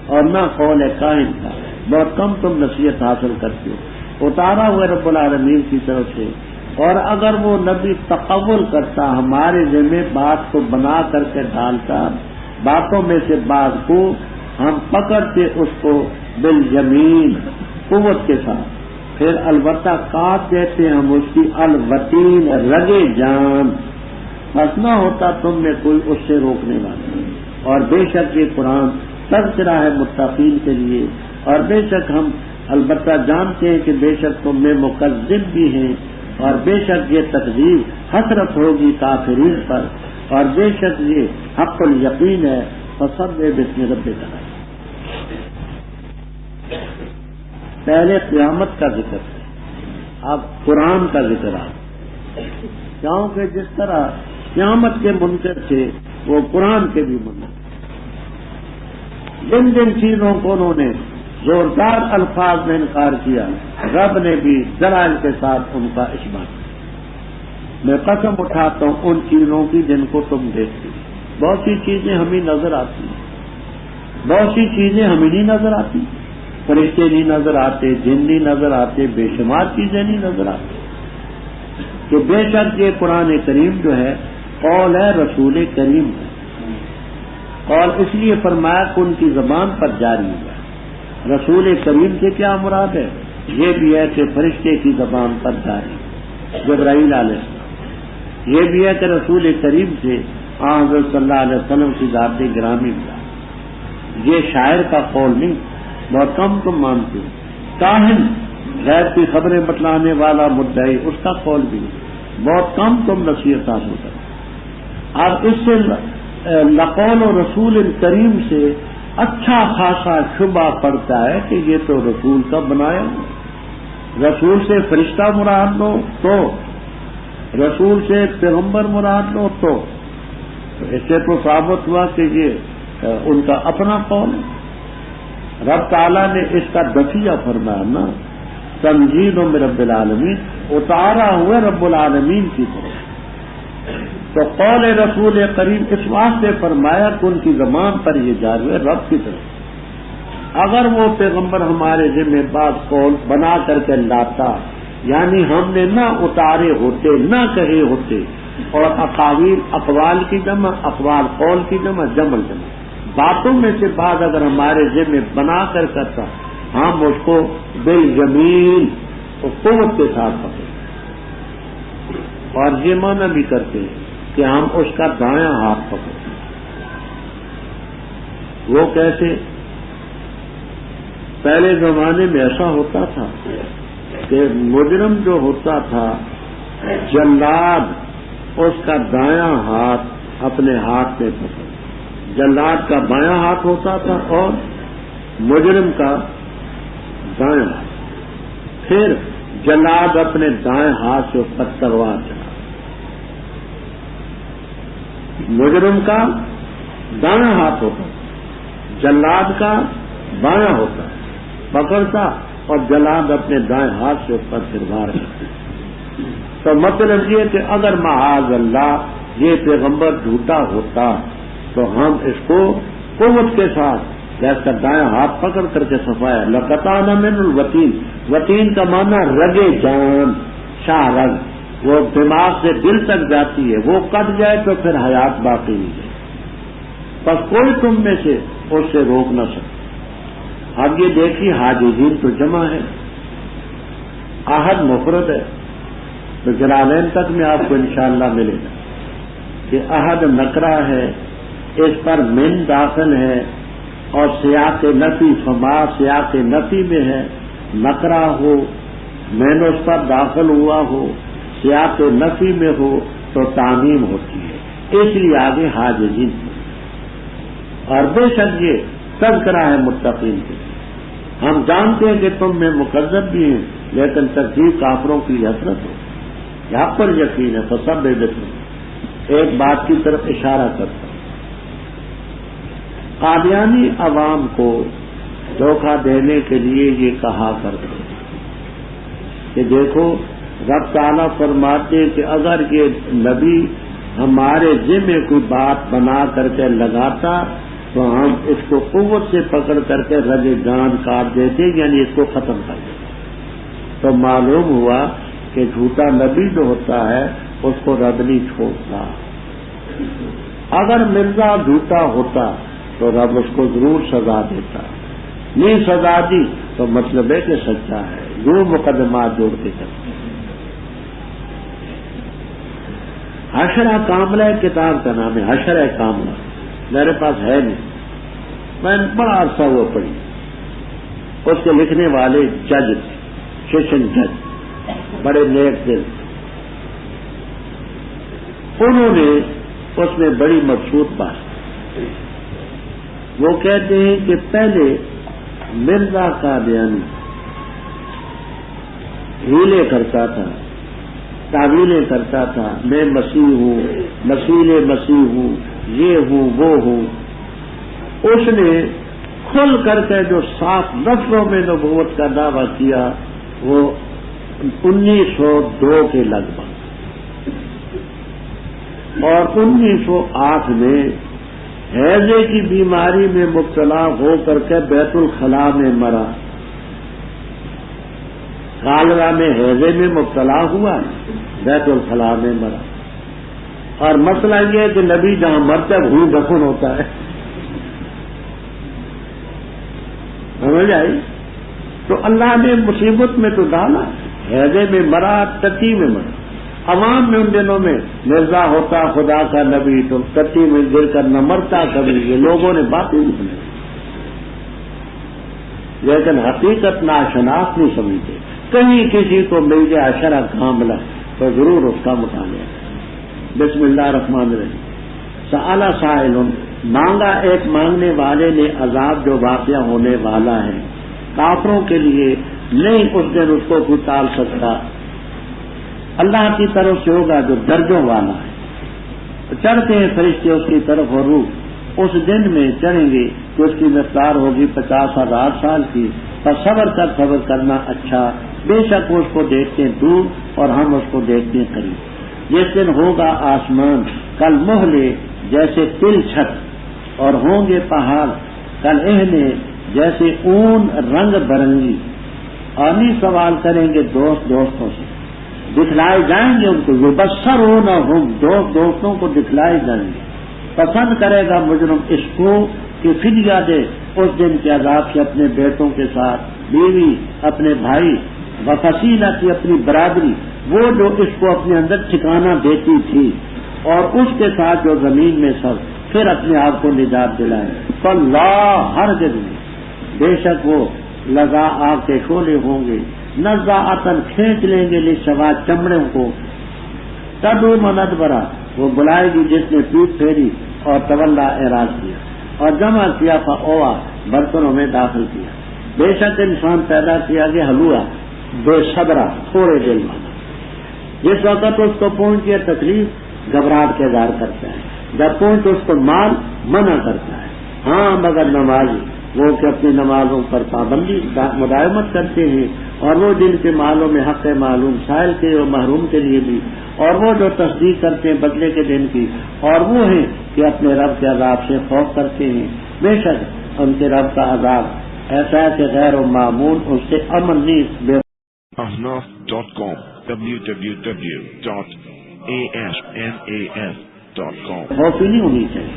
اور نہ قول کاہن کا، بہت کم تم نصیحت حاصل کرتے ہو، اتارا ہوا رب العالمین کی طرف سے۔ اور اگر وہ نبی تقول کرتا، ہمارے ذمہ بات کو بنا کر کے ڈالتا، باتوں میں سے بعض کو ہم پکڑتے اس کو بالیمین، قوت کے ساتھ، پھر البتہ کاٹ دیتے ہم اس کی الوتین، رگے جان، بس نہ ہوتا تم میں کوئی اس سے روکنے والا۔ اور بے شک یہ قرآن تذکرہ ہے متقین کے لیے، اور بے شک ہم البتہ جانتے ہیں کہ بے شک تم میں مکذب بھی ہیں، اور بے شک یہ تکذیب حسرت ہوگی کافرین پر، اور بے شک یہ حق الیقین ہے۔ فسبح باسم ربک۔ پہلے قیامت کا ذکر ہے، اب قرآن کا ذکر ہے، کیونکہ جس طرح قیامت کے منکر تھے وہ قرآن کے بھی منکر، جن جن چیزوں کو انہوں نے زوردار الفاظ میں انکار کیا، رب نے بھی دلائل کے ساتھ ان کا اثبات کیا۔ میں قسم اٹھاتا ہوں ان چیزوں کی جن کو تم دیکھتے، بہت سی چیزیں ہمیں نظر آتی ہیں، بہت سی چیزیں ہمیں نہیں نظر آتی، فرشتے نہیں نظر آتے، جن نہیں نظر آتے، بے شمار چیزیں نہیں نظر آتی۔ تو بے شک یہ قرآن کریم جو ہے قول ہے رسول کریم ہے، اور اس لیے فرمایا کہ ان کی زبان پر جاری ہوا۔ رسول کریم سے کیا مراد ہے؟ یہ بھی ہے کہ فرشتے کی زبان پر جاری، جبرائیل علیہ السلام۔ یہ بھی ہے کہ رسول کریم سے حضرت صلی اللہ علیہ وسلم کی ذات گرامی ملا۔ یہ شاعر کا قول نہیں، بہت کم تم مانتے ہو۔ کاہن، غیب کی خبریں بتلانے والا مدعی، اس کا قول بھی نہیں، بہت کم تم نصیحت حاصل کرتے۔ اب اس سے لقول و رسول کریم سے اچھا خاصا شبہ پڑتا ہے کہ یہ تو رسول کا بنایا، رسول سے فرشتہ مراد لو تو، رسول سے پیغمبر مراد لو تو اس سے تو ثابت ہوا کہ یہ ان کا اپنا قول ہے۔ رب تعالیٰ نے اس کا دفیہ فرمایا نا، تنزیل من رب العالمین، اتارا ہوا رب العالمین کی طرف۔ تو قول رسول کریم اس واسطے فرمایا کہ ان کی زبان پر یہ جاری ہے رب کی طرف۔ اگر وہ پیغمبر ہمارے ذمہ بعض قول بنا کر کے لاتا، یعنی ہم نے نہ اتارے ہوتے، نہ کہے ہوتے، اور اقاویل اقوال کی جمع، اقوال قول کی جمع، جمع باتوں میں سے بعض اگر ہمارے ذمہ بنا کر کرتا، ہم اس کو بالیمین قوت کے ساتھ پکڑتے، اور یہ معنی بھی کرتے ہیں کہ ہم اس کا دایاں ہاتھ پکڑتے۔ وہ کیسے؟ پہلے زمانے میں ایسا ہوتا تھا کہ مجرم جو ہوتا تھا، جلاد اس کا دایاں ہاتھ اپنے ہاتھ میں پکڑ، جلاد کا بایاں ہاتھ ہوتا تھا اور مجرم کا دایاں ہاتھ، پھر جلاد اپنے دائیں ہاتھ سے اس پر تلوار چلا، مجرم کا دایاں ہاتھ ہوتا، جلاد کا بایاں ہوتا، پکڑتا اور جلاد اپنے دائیں ہاتھ سے اس پر تلوار کرتا۔ تو مطلب یہ کہ اگر معاذ اللہ یہ پیغمبر جھوٹا ہوتا تو ہم اس کو قوت کے ساتھ جیسا دایاں ہاتھ پکڑ کر کے صفایا، لقطعنا من الوتین، وتین کا معنی رگے جان، شاہ رگ، وہ دماغ سے دل تک جاتی ہے، وہ کٹ جائے تو پھر حیات باقی نہیں ہے، بس کوئی تم میں سے اس سے روک نہ سکے۔ اب یہ دیکھیے حاجزین تو جمع ہے، احد مفرد ہے، تو جلالین تک میں آپ کو انشاءاللہ ملے گا کہ احد نکرہ ہے، اس پر من داخل ہے، اور سیاق نفی فما سیاق نفی میں ہے، نکرہ ہو، من اس پر داخل ہوا ہو، سیاق نفی میں ہو تو تعمیم ہوتی ہے، اس لیے آگے حاجزین۔ اور بے شک یہ تذکرہ ہے متقین کے، ہم جانتے ہیں کہ تم میں مکذب بھی ہیں لیکن تکذیب کافروں کی حسرت ہو، یہاں پر یقین ہے۔ فسبح باسم، ایک بات کی طرف اشارہ کرتا ہوں، قادیانی عوام کو دھوکہ دینے کے لیے یہ کہا کرتے ہیں کہ دیکھو رب تعالیٰ فرماتے کہ اگر یہ نبی ہمارے ذمہ کوئی بات بنا کر کے لگاتا تو ہم اس کو قوت سے پکڑ کر کے رگ جان کاٹ دیتے، یعنی اس کو ختم کر دیتے۔ تو معلوم ہوا کہ جھوٹا نبی جو ہوتا ہے اس کو رب نہیں چھوڑتا۔ اگر مرزا جھوٹا ہوتا تو رب اس کو ضرور سزا دیتا، نہیں سزا دی تو مطلب ہے کہ سچا ہے، جو مقدمات جوڑ کے کرتے۔ حشرہ کاملہ کتاب کا نام ہے، حشرہ کاملہ، میرے پاس ہے نہیں، میں نے بڑا عرصہ وہ پڑھی۔ اس کے لکھنے والے جج تھے، سیشن جج، بڑے نیک دل۔ انہوں نے اس میں بڑی مقصود بات، وہ کہتے ہیں کہ پہلے مرزا قادیانی ہیلے کرتا تھا، تعویلیں کرتا تھا، میں مسیح ہوں، مسیح ہوں، یہ ہوں وہ ہوں۔ اس نے کھل کر کے جو صاف لفظوں میں نبوت کا دعویٰ کیا وہ 1902 کے لگ بھگ، اور 1908 میں ہیضے کی بیماری میں مبتلا ہو کر کے بیت الخلاء میں مرا۔ کالرا میں ہیضے میں مبتلا ہوا، بیت الخلاء میں مرا۔ اور مسئلہ یہ ہے کہ نبی جہاں مرتا ہے وہیں دفن ہوتا ہے، سمجھ آئی؟ تو اللہ نے مصیبت میں تو ڈالا، ہیضے میں مرا، تتی میں مرا۔ عوام میں ان دنوں میں مرزا ہوتا خدا کا نبی تو تتی میں گر کر نہ مرتا کبھی، یہ لوگوں نے باتیں نہیں سنی، لیکن حقیقت ناشناس نہیں سمجھتے۔ کہیں کسی کو مل گیا حشرہ کاملہ تو ضرور اس کا مطالعہ کریں۔ بسم اللہ الرحمن الرحیم۔ سأل سائل، مانگا ایک مانگنے والے نے عذاب جو واقعہ ہونے والا ہے، کافروں کے لیے نہیں اس دن اس کو کوئی ٹال سکتا، اللہ کی طرف سے ہوگا جو درجوں والا ہے۔ چڑھتے ہیں فرشتے اس کی طرف اور روح اس دن میں چڑھیں گے کہ اس کی مقدار ہوگی 50,000 سال کی، پر صبر کرنا اچھا، بے شک وہ اس کو دیکھتے ہیں دور اور ہم اس کو دیکھتے ہیں قریب۔ جس دن ہوگا آسمان کل مہلے جیسے تل چھت، اور ہوں گے پہاڑ کل اہنے جیسے اون رنگ برنگی، اور نہیں سوال کریں گے دوستوں سے، دکھلائے جائیں گے ان کو، یہ بسر ہونا ہوں، دوستوں کو دکھلائے جائیں گے۔ پسند کرے گا مجرم اس کو کہ فدیہ دے اس دن کے عذاب سے اپنے بیٹوں کے ساتھ، بیوی، اپنے بھائی، وفصیلہ کی اپنی برادری، وہ جو اس کو اپنے اندر ٹھکانہ دیتی تھی، اور اس کے ساتھ جو زمین میں سب، پھر اپنے آپ کو نجات دلائے۔ فاللہ ہر جگہ بے شک وہ لگا آگ کے شعلے ہوں گے، نزاعتن کھینچ لیں گے لشوا چمڑوں کو، تدعو من ادبر، وہ بلائے گی جس نے پیٹ پھیری اور تولا اعراض کیا، اور جمع کیا فاوا، برتنوں میں داخل کیا۔ بے شک انسان پیدا کیا گیا حلوا، بے صبرا، تھوڑے دل والا۔ جس وقت اس کو پہنچی تکلیف گھبراہٹ کے اظہار کرتا ہے، جب پہنچ اس کو مال منع کرتا ہے۔ ہاں مگر نمازی وہ کہ اپنی نمازوں پر پابندی مداومت کرتے ہیں، اور وہ جن کے مالوں میں حق معلوم سائل کے اور محروم کے لیے بھی، اور وہ جو تصدیق کرتے ہیں بدلے کے دن کی، اور وہ ہیں کہ اپنے رب کے عذاب سے خوف کرتے ہیں۔ بے شک ان کے رب کا عذاب ایسا ہے کہ غیر معمول، اس سے امن نہیں۔ ahnaf.com www.asnas.com خوفی نہیں ہونی چاہیے۔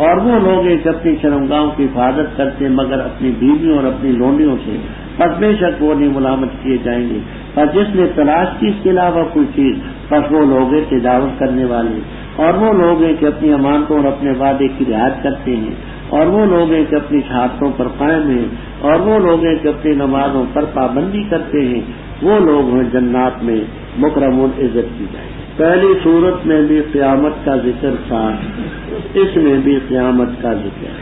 اور وہ لوگ ایک اپنی شرمگاہوں کی حفاظت کرتے مگر اپنی بیویوں اور اپنی لونڈیوں سے، پس بے شک وہ نہیں ملامت کیے جائیں گے۔ پر جس نے تلاش کی اس کے علاوہ کوئی چیز، پس وہ لوگ ہیں تجاوز کرنے والے، اور وہ لوگ ہیں کہ اپنی امانتوں اور اپنے وعدے کی رعایت کرتے ہیں، اور وہ لوگ ہیں کہ اپنی شہادتوں پر قائم ہیں، اور وہ لوگ ہیں کہ اپنی نمازوں پر پابندی کرتے ہیں، وہ لوگ ہیں جنات میں مکرمون، عزت کی جائے۔ پہلی صورت میں بھی قیامت کا ذکر تھا، اس میں بھی قیامت کا ذکر ہے۔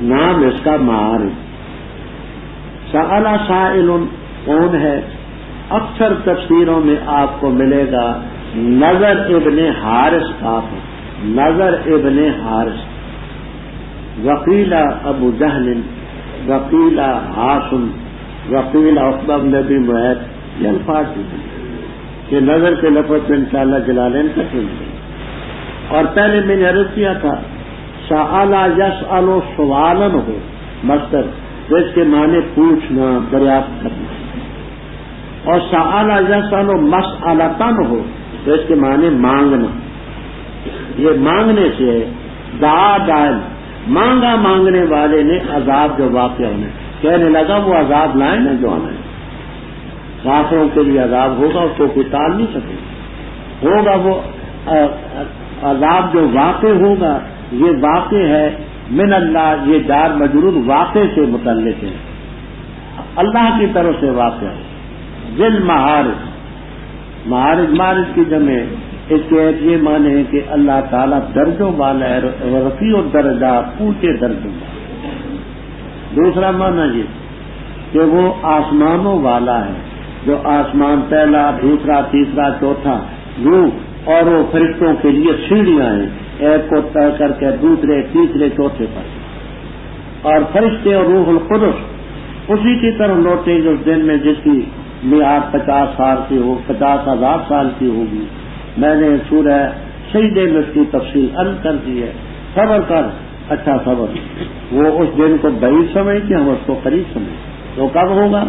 نام اس کا معارف۔ سأل سائل کون ہے؟ اکثر تفسیروں میں آپ کو ملے گا نظر ابن حارث کا، نظر ابن حارث، وقیل ابو جہل، وقیل عاصم، وقیل عقبہ بن ابی معیط، یہ الفاظ ہیں کہ نظر کے لفظ میں انشاءاللہ جلالین کا سنتے ہیں۔ اور پہلے میں نے عرض کیا تھا سأل یسأل سوالن ہو مصدر جس کے معنی پوچھنا دریافت کرنا، اور سأل یسأل مسألتن ہو تو اس کے معنی مانگنا، یہ مانگنے سے ہے۔ دعا دائم مانگا مانگنے والے نے عذاب جو واقع ہونا، کہنے لگا وہ عذاب لائیں نا جو آنا ہے، کافروں کے لیے عذاب ہوگا، اس کو کوئی ٹال نہیں سکے، ہوگا وہ عذاب جو واقع ہوگا یہ واقع ہے من اللہ، یہ جار مجرور واقع سے متعلق ہے، اللہ کی طرف سے واقع ہے۔ ذل معارج، معارج کی جمع، اس کے ایک یہ معنی ہے کہ اللہ تعالیٰ درجوں والا ہے، رفیع الدرجہ، اونچے درجوں والا۔ دوسرا معنی یہ کہ وہ آسمانوں والا ہے، جو آسمان پہلا دوسرا تیسرا چوتھا یوں، اور وہ فرشتوں کے لیے سیڑھیاں ہیں، ایک کو طے کر کے دوسرے تیسرے چوتھے پر، اور فرشتے اور روح القدس اسی کی طرح لوٹے جو دن میں جس کی میعاد 50 سال کی ہو، 50,000 سال کی ہوگی۔ میں نے سورہ سجدے میں اس کی تفصیل عرض کر دی ہے، صبر کر، اچھا صبر، وہ اس دن کو بعید سمجھتے ہم اس کو قریب سمجھتے، تو کب ہوگا؟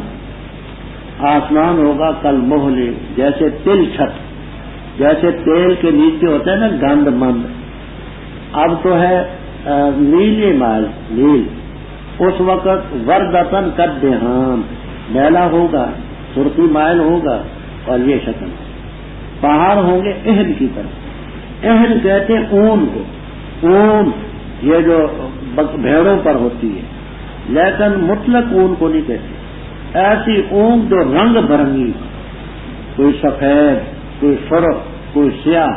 آسمان ہوگا کل مہل، جیسے تل چھت، جیسے تیل کے نیچے ہوتا ہے نا گند مند، اب تو ہے نیلی مائل نیل، اس وقت وردتن کر دہان میلا ہوگا، سرخی مائل ہوگا، اور یہ شکل پہاڑ ہوں گے اہد کی طرح۔ اہد کہتے ہیں اون کو، اون یہ جو بھیڑوں پر ہوتی ہے، لیکن مطلق اون کو نہیں کہتے، ایسی اون جو رنگ برنگی، کوئی سفید، کوئی سرخ، کوئی سیاہ،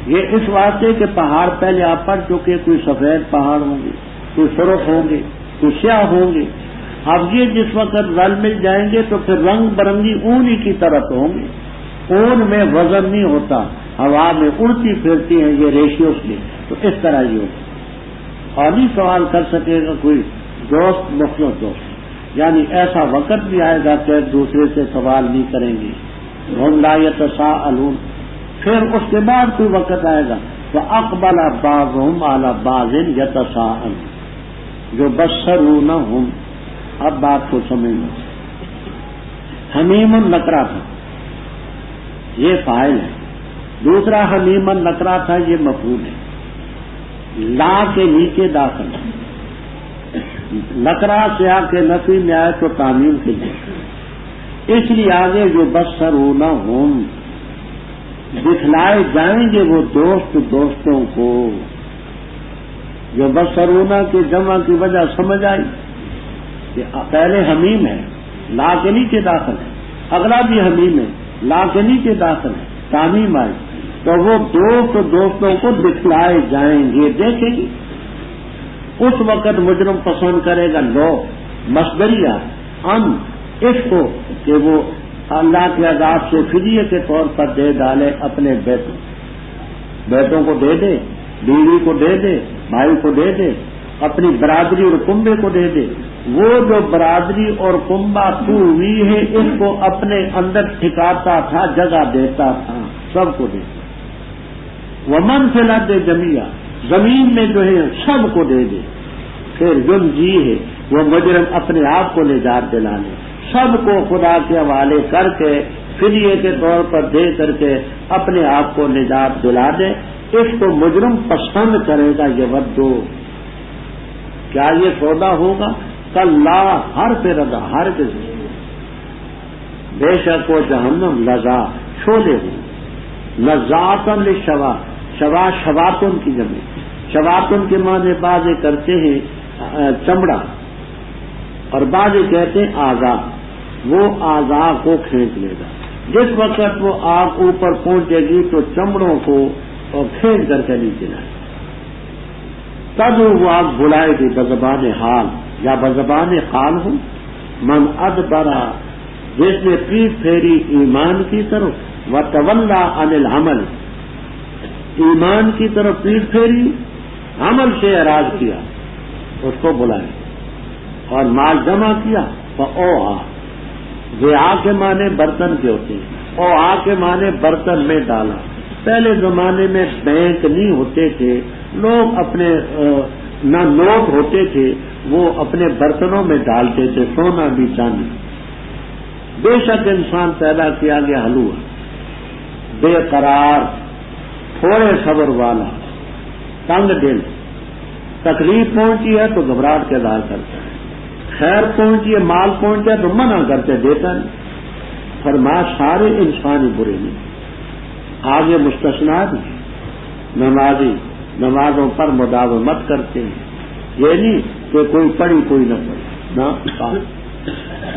یہ اس واسطے کہ پہاڑ پہلے آپ پڑھ چکے، کوئی سفید پہاڑ ہوں گے، کوئی سرخ ہوں گے، کوئی سیاہ ہوں گے۔ اب یہ جس وقت رل مل جائیں گے تو پھر رنگ برنگی اون ہی کی طرف ہوں گے، اون میں وزن نہیں ہوتا، ہوا میں اڑتی پھرتی ہیں یہ ریشیوز میں، تو اس طرح یہ ہوگا، اور نہیں سوال کر سکے گا کوئی دوست مخلص دوست، یعنی ایسا وقت بھی آئے گا کہ ایک دوسرے سے سوال نہیں کریں گے، ہم لا یتساءلون۔ پھر اس کے بعد کوئی وقت آئے گا فاقبل بعضهم على بعض یتساءلون، جو بصرونہم، اب بات کو سمجھنا، حمیم النکرہ تھا یہ فاعل ہے، دوسرا حمیم النکرہ تھا یہ مفعول ہے، لا کے نیچے داخل، نکرہ سیاق کے نفی میں آئے تو تعمیم کے لیے، اس لیے آگے جو بصرونہم، دکھلائے جائیں گے وہ دوست دوستوں کو، جو بصرونا کی جمع کی وجہ سمجھ آئی کہ پہلے حمیم ہے، لا کے نیچے داخل ہے، اگلا بھی حمیم ہے، لا کے نیچے داخل ہے، تعمیم آئی، تو وہ دوست دوستوں کو دکھلائے جائیں گے، دیکھیں گے۔ اس وقت مجرم پسند کرے گا لو مصدریہ ان اس کو کہ وہ اللہ کے عذاب سے فدیے کے طور پر دے ڈالے، اپنے بیٹوں کو دے دے، بیوی کو دے دے، بھائی کو دے دے، اپنی برادری اور کنبے کو دے دے، وہ جو برادری اور کنبہ تو ہوئی ہے اس کو اپنے اندر ٹھکاتا تھا، جگہ دیتا تھا، سب کو دیتا، ومن فی الارض جميعا، زمین میں جو ہے سب کو دے دے، پھر جن جی ہے وہ مجرم اپنے آپ کو نجات دلا لے، سب کو خدا کے حوالے کر کے فدیے کے طور پر دے کر کے اپنے آپ کو نجات دلا دے، اس کو مجرم پسند کرے گا، یہ ودو، کیا یہ سودا ہوگا؟ کلا، ہر پہ رضا، ہر کسی، بے شک وہ جہنم لذا شولے ہوں، لذاتن للشوا، شوا شواتن کی جمع، شواتن کے معنی بعض کرتے ہیں چمڑا اور بعض کہتے ہیں اعضاء، وہ اعضاء کو کھینچ لے گا، جس وقت وہ آگ اوپر پہنچے گی تو چمڑوں کو کھینچ کر کے نیچے لائے، تب وہ آگ بلائے گی بزبان حال یا بزبان قال ہو، من ادبرا، جس نے پیٹ پھیری ایمان کی طرف، وتولا عن العمل، ایمان کی طرف پیٹ پھیری، عمل سے اعراض کیا، اس کو بلائے، اور مال جمع کیا، فاوعا، وعاء کے معنی برتن کے ہوتے ہیں، اوعا کے معنی برتن میں ڈالا، پہلے زمانے میں بینک نہیں ہوتے تھے، لوگ اپنے نہ نوٹ ہوتے تھے، وہ اپنے برتنوں میں ڈالتے تھے، سونا بھی چاندی۔ بے شک انسان پیدا کیا گیا حلوہ، بے قرار، تھوڑے صبر والا، تنگ دل، تکلیف پہنچی ہے تو گھبراہٹ کے اظہار کرتا ہے، خیر پہنچی ہے، مال پہنچا تو منع کرتے دیتا نہیں۔ فرمایا سارے انسان ہی برے نہیں، آگے مستثنا بھی، نمازی نمازوں پر مداومت کرتے ہیں، یہ نہیں کہ کوئی پڑھی کوئی نہ پڑھی، نہ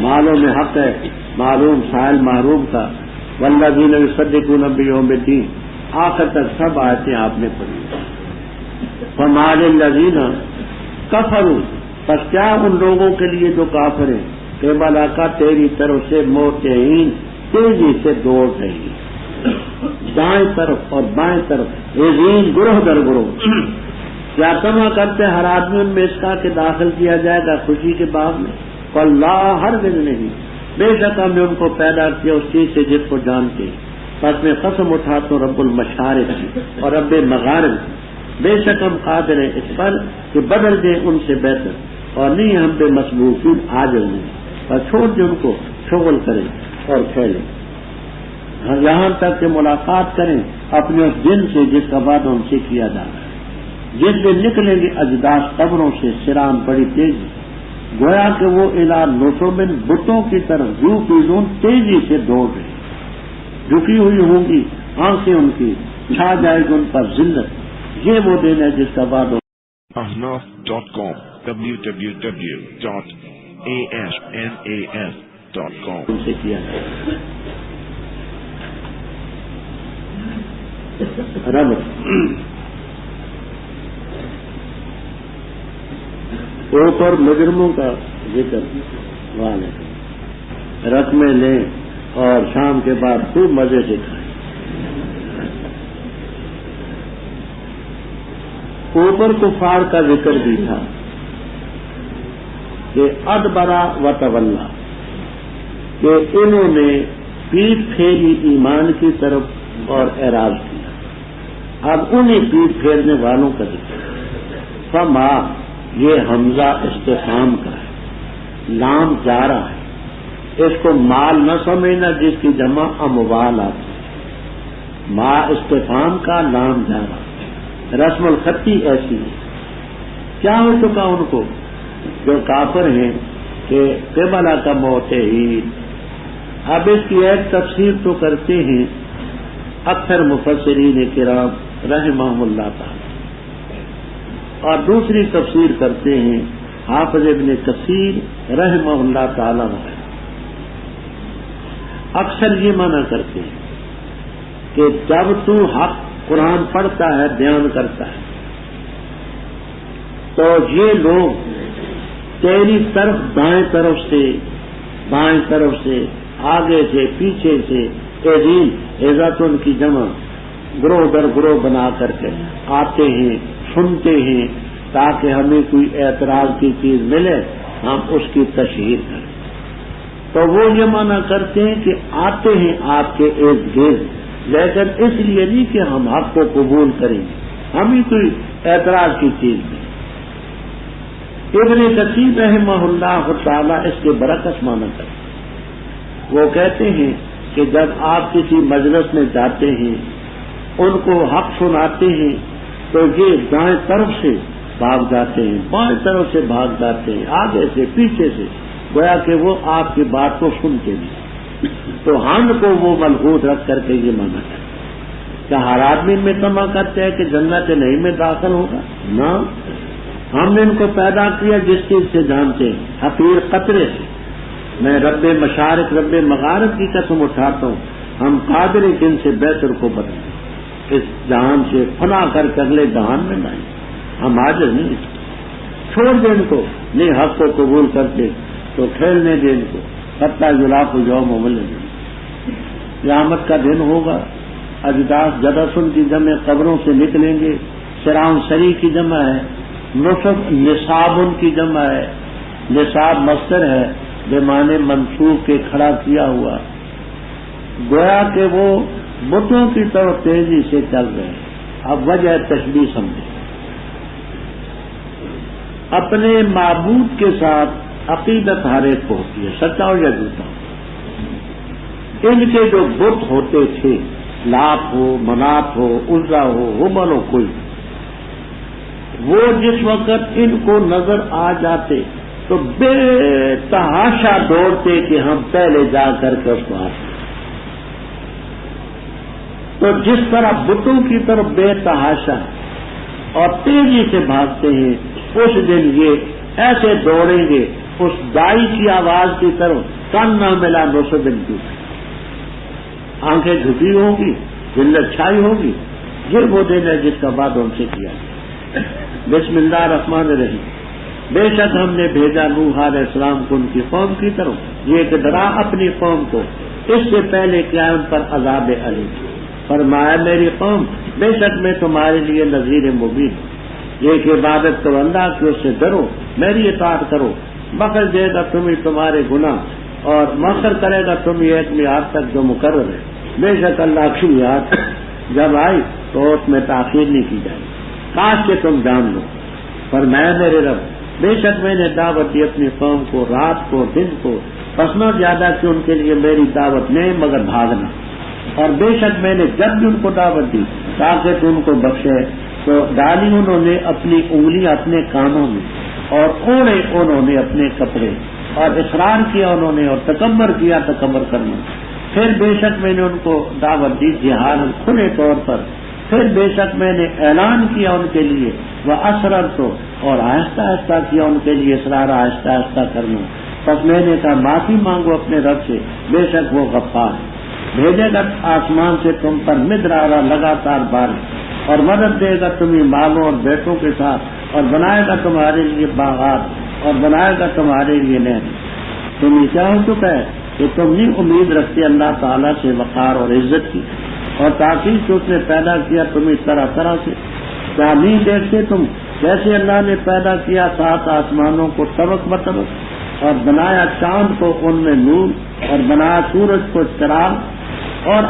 مالوں میں حق ہے معلوم سائل محروم کا، والذین یصدقون بیوم الدین، آخر تک سب آیتیں آپ نے پڑھی۔ فمال الذین کفروا، پس کیا ان لوگوں کے لیے جو کافر ہیں، کہ بلا کا تیری طرف سے موتعین، تیزی سے دوڑ رہی ہے، دائیں طرف اور بائیں طرف، عظیم گروہ در گروہ، کیا تما کرتے ہر آدمی ان میں اس کا کہ داخل کیا جائے گا خوشی کے باغ میں؟ اللہ ہر دن نہیں، بے شک ہم نے ان کو پیدا کیا اس چیز سے جس کو جانتے ہیں، پس میں قسم اٹھاتا ہوں رب المشارق اور رب مغارب، بے شک ہم قادر ہیں اس پر کہ بدل دیں ان سے بہتر، اور نہیں ہم بے مسبوقین عاجز نہیں، اور چھوڑ دیں ان کو شغل کریں اور کھیلیں، یہاں تک کہ ملاقات کریں اپنے اس دن سے جس کا وعدہ ان سے کیا جا رہا ہے، جس دن نکلیں گے اجداث قبروں سے سران بڑی تیزی، گویا کہ وہ الی نصب بتوں کی طرف یوں پیزون تیزی سے دوڑ رہے، جھکی ہوئی ہوں گی آنکھیں ان کی، چھا جائے گی ان پر ذلت، یہ وہ دن ہے جس کا وعدہ ahnaf.com www.asnas.com ان سے کیا جائے۔ رب اوپر مجرموں کا ذکر والے رقمیں لیں اور شام کے بعد خوب مزے سے کھائیں۔ اوپر کفار کا ذکر بھی تھا کہ ادبرا و تولا، کہ انہوں نے پیٹ پھیری ایمان کی طرف اور اعراض کیا، اب انہیں پیٹ پھیرنے والوں کا ذکر۔ فما، یہ حمزہ استفہام کا ہے، لام جا رہا ہے، اس کو مال نہ سمجھنا جس کی جمع اموال آتی ہے، ما استفہام کا لام جا رہا ہے، رسم الخطی ایسی ہے۔ کیا ہو چکا ان کو جو کافر ہیں کہ قبلہ کا موتعین؟ اب اس کی ایک تفسیر تو کرتے ہیں اکثر مفسرین کرام رحمہم اللہ تعالی، اور دوسری تفسیر کرتے ہیں حافظ ابن کثیر رحمہ اللہ تعالی وغیرہ۔ اکثر یہ معنی کرتے ہیں کہ جب تو حق قرآن پڑھتا ہے بیان کرتا ہے تو یہ لوگ تیری طرف دائیں طرف سے بائیں طرف سے آگے سے پیچھے سے عظیم عزت ان کی جمع گروہ در گروہ بنا کر کے آتے ہیں، سنتے ہیں، تاکہ ہمیں کوئی اعتراض کی چیز ملے ہم اس کی تشہیر کریں۔ تو وہ یہ معنی کرتے ہیں کہ آتے ہیں آپ کے ارد گرد، لیکن اس لیے نہیں کہ ہم حق کو قبول کریں گے، ہمیں کوئی اعتراض کی چیز نہیں۔ ابن کثیر رحمہ اللہ تعالی اس کے برعکس معنی کرتے ہیں، وہ کہتے ہیں کہ جب آپ کسی مجلس میں جاتے ہیں ان کو حق سناتے ہیں تو یہ دائیں طرف سے بھاگ جاتے ہیں، بائیں طرف سے بھاگ جاتے ہیں، آگے سے پیچھے سے، گویا کہ وہ آپ کی بات کو سنتے نہیں۔ تو ہم کو وہ ملحوظ رکھ کر کے یہ مانا کرتے ہیں، کیا ہر آدمی میں تما کرتے ہیں کہ جنت نعیم میں داخل ہوگا؟ نہ، ہم نے ان کو پیدا کیا جس چیز سے جانتے ہیں، حقیر قطرے سے۔ میں رب مشارق رب مغارب کی قسم اٹھاتا ہوں، ہم قادر ہیں کہ ان سے بہتر کو بدلیں، اس جہان سے فنا کر کے اگلے جہان میں لائیں، ہم عاجز نہیں۔ چھوڑ دیں ان کو، نہیں حق کو قبول کرتے تو کھیلنے دیں ان کو، حتیٰ یلاق یوم ملیں۔ قیامت کا دن ہوگا، اجداث جدسن کی جمع قبروں سے نکلیں گے، سران سری کی جمع ہے، نصب نصاب ان کی جمع ہے، نصاب مصدر ہے بمعنی منصوب کے کھڑا کیا ہوا، گویا کہ وہ بتوں کی طرف تیزی سے چل رہے ہیں. اب وجہ تشبیہ سمجھیں. اپنے معبود کے ساتھ عقیدت ہر ایک کو ہوتی ہے، سچا ہو یا جھوٹا. ان کے جو بت ہوتے تھے، لات ہو، منات ہو، عزا ہو، ہبل ہو، کوئی، وہ جس وقت ان کو نظر آ جاتے تو بے تحاشا دوڑتے کہ ہم پہلے جا کر کے اس کو آتے. تو جس طرح بتوں کی طرف بے تحاشا اور تیزی سے بھاگتے ہیں، اس دن یہ ایسے دوڑیں گے اس دائی کی آواز کی طرف، کان نہ ملا نصبن کی، آنکھیں جھکی ہوں گی، ذلت چھائی ہوگی. یہ وہ دن ہے جس کا وعدہ ان سے کیا. بسم اللہ الرحمن الرحیم. بے شک ہم نے بھیجا نوح علیہ السلام کو ان کی قوم کی طرف، یہ کہ ڈرا اپنی قوم کو اس سے پہلے قیامت پر عذاب علیم. فرمایا میری قوم بے شک میں تمہارے لیے نذیر مبین، یہ کہ عبادت کرو اللہ کی، اس سے ڈرو، میری اطاعت کرو. بخش دے گا تمہیں تمہارے گناہ اور مؤخر کرے گا تمہیں ایک میعاد تک جو مقرر ہے. بے شک اللہ کی میعاد جب آئی تو اس میں تاخیر نہیں کی جائے. کاش کہ تم جان لو. فرمایا میرے رب بے شک میں نے دعوت دی اپنی قوم کو رات کو دن کو، پس نہ زیادہ کہ ان کے لیے میری دعوت نہیں مگر بھاگنا. اور بے شک میں نے جب بھی ان کو دعوت دی تاکہ تو ان کو بخشے تو ڈالی انہوں نے اپنی انگلیاں اپنے کانوں میں اور اوڑے انہوں نے اپنے کپڑے، اور اصرار کیا انہوں نے اور تکبر کیا تکبر کرنا. پھر بے شک میں نے ان کو دعوت دی جہاد کھلے طور پر. پھر بے شک میں نے اعلان کیا ان کے لیے وہ اسرر تو، اور آہستہ آہستہ کیا ان کے لیے اصرار آہستہ آہستہ کرنا. پس میں نے کہا معافی مانگو اپنے رب سے، بے شک وہ غفار ہے. بھیجے گا آسمان سے تم پر مدرارا لگاتار بارش، اور مدد دے گا تمہیں مالوں اور بیٹوں کے ساتھ، اور بنائے گا تمہارے لیے باغات، اور بنائے گا تمہارے لیے نہر. تمہیں کیا ہو چکا ہے کہ تم نہیں امید رکھتے اللہ تعالیٰ سے وقار اور عزت کی، اور تاکہ کہ اس نے پیدا کیا تمہیں طرح طرح سے. کیا نہیں دیکھتے تم جیسے اللہ نے پیدا کیا 7 آسمانوں کو طبق بطبق، اور بنایا چاند کو ان میں نور، اور بنایا سورج کو چراغ، اور